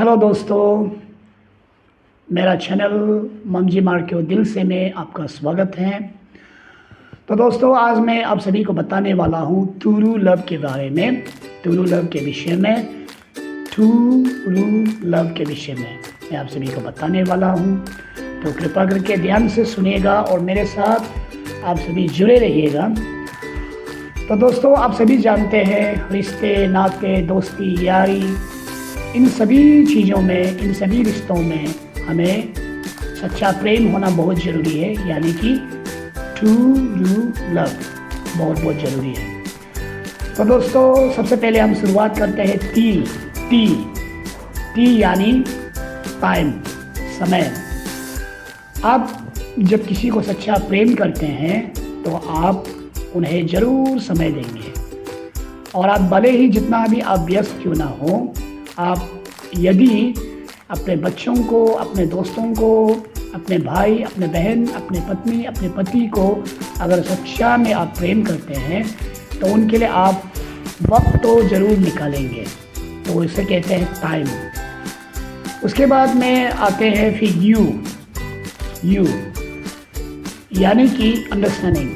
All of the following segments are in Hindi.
हेलो दोस्तों, मेरा चैनल ममजी मार्क्यो दिल से में आपका स्वागत है। तो दोस्तों, आज मैं आप सभी को बताने वाला हूँ ट्रू लव के बारे में, ट्रू लव के विषय में, ट्रू लव के विषय में मैं आप सभी को बताने वाला हूँ। तो कृपा करके ध्यान से सुनिएगा और मेरे साथ आप सभी जुड़े रहिएगा। तो दोस्तों, आप सभी जानते हैं रिश्ते, नाते, दोस्ती, यारी, इन सभी चीज़ों में, इन सभी रिश्तों में हमें सच्चा प्रेम होना बहुत ज़रूरी है, यानी कि ट्रू लव बहुत ज़रूरी है। तो दोस्तों, सबसे पहले हम शुरुआत करते हैं टी यानी टाइम, समय। आप जब किसी को सच्चा प्रेम करते हैं तो आप उन्हें ज़रूर समय देंगे, और आप भले ही जितना भी आप व्यस्त क्यों ना हो, आप यदि अपने बच्चों को, अपने दोस्तों को, अपने भाई, अपने बहन, अपने पत्नी, अपने पति को अगर सच्चा में आप प्रेम करते हैं तो उनके लिए आप वक्त तो ज़रूर निकालेंगे। तो इसे कहते हैं टाइम। उसके बाद में आते हैं फिर यू यानी कि अंडरस्टैंडिंग।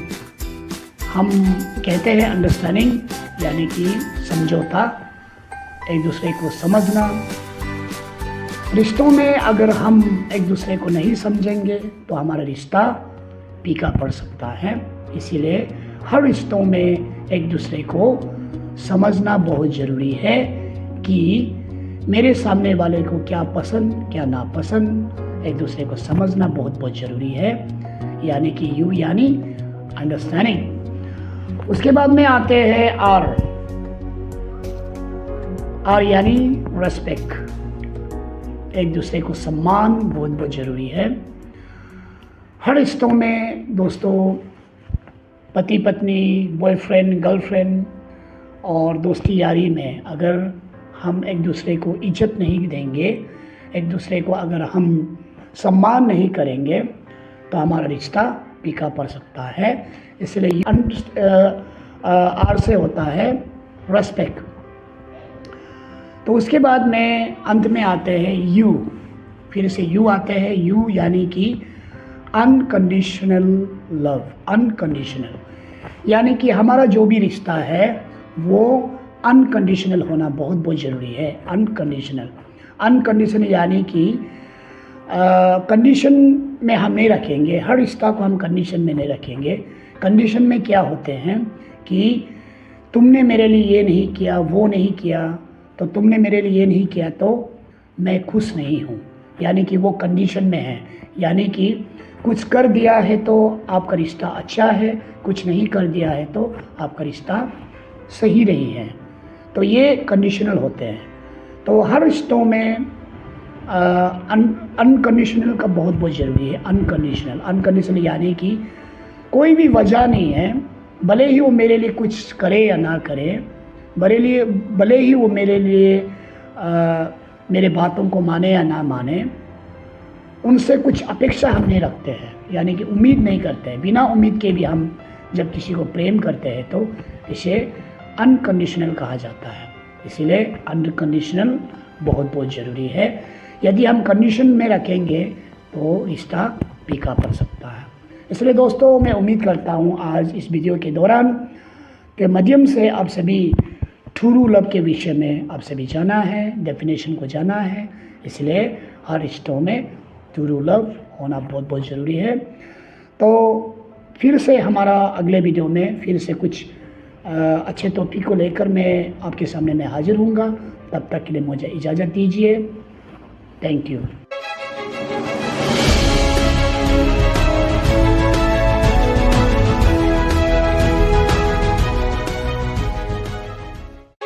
हम कहते हैं अंडरस्टैंडिंग यानी कि समझौता, एक दूसरे को समझना। रिश्तों में अगर हम एक दूसरे को नहीं समझेंगे तो हमारा रिश्ता फीका पड़ सकता है। इसीलिए हर रिश्तों में एक दूसरे को समझना बहुत ज़रूरी है कि मेरे सामने वाले को क्या पसंद, क्या नापसंद, एक दूसरे को समझना बहुत ज़रूरी है, यानी कि यू यानी अंडरस्टैंडिंग। उसके बाद में आते हैं आर यानी रेस्पेक्ट, एक दूसरे को सम्मान बहुत ज़रूरी है। हर रिश्तों में दोस्तों, पति पत्नी, बॉयफ्रेंड गर्लफ्रेंड और दोस्ती यारी में अगर हम एक दूसरे को इज्जत नहीं देंगे, एक दूसरे को अगर हम सम्मान नहीं करेंगे तो हमारा रिश्ता फीका पड़ सकता है। इसलिए आर से होता है रेस्पेक्ट। तो उसके बाद में अंत में आते हैं यू, फिर से यू आते हैं, यू यानी कि अनकंडीशनल लव। अनकंडीशनल यानी कि हमारा जो भी रिश्ता है वो अनकंडीशनल होना बहुत ज़रूरी है। अनकंडीशनल यानी कि कंडीशन में हम नहीं रखेंगे, हर रिश्ता को हम कंडीशन में नहीं रखेंगे। कंडीशन में क्या होते हैं कि तुमने मेरे लिए ये नहीं किया, वो नहीं किया, तो तुमने मेरे लिए ये नहीं किया तो मैं खुश नहीं हूँ, यानी कि वो कंडीशन में है। यानी कि कुछ कर दिया है तो आपका रिश्ता अच्छा है, कुछ नहीं कर दिया है तो आपका रिश्ता सही नहीं है। तो ये कंडीशनल होते हैं। तो हर रिश्तों में अनकंडीशनल का बहुत ज़रूरी है। अनकंडीशनल यानी कि कोई भी वजह नहीं है, भले ही वो मेरे लिए कुछ करे या ना करे, भले ही वो मेरे लिए मेरे बातों को माने या ना माने, उनसे कुछ अपेक्षा हम नहीं रखते हैं, यानी कि उम्मीद नहीं करते हैं। बिना उम्मीद के भी हम जब किसी को प्रेम करते हैं तो इसे अनकंडीशनल कहा जाता है। इसीलिए अनकंडीशनल बहुत ज़रूरी है। यदि हम कंडीशन में रखेंगे तो रिश्ता फीका पड़ सकता है। इसलिए दोस्तों, मैं उम्मीद करता हूँ आज इस वीडियो के दौरान के माध्यम से आप सभी ट्रू लव के विषय में आप सभी जाना है, डेफिनेशन को जाना है। इसलिए हर रिश्तों में ट्रू लव होना बहुत ज़रूरी है। तो फिर से हमारा अगले वीडियो में फिर से कुछ अच्छे टॉपिक को लेकर मैं आपके सामने मैं हाजिर हूँगा। तब तक के लिए मुझे इजाज़त दीजिए। Thank you.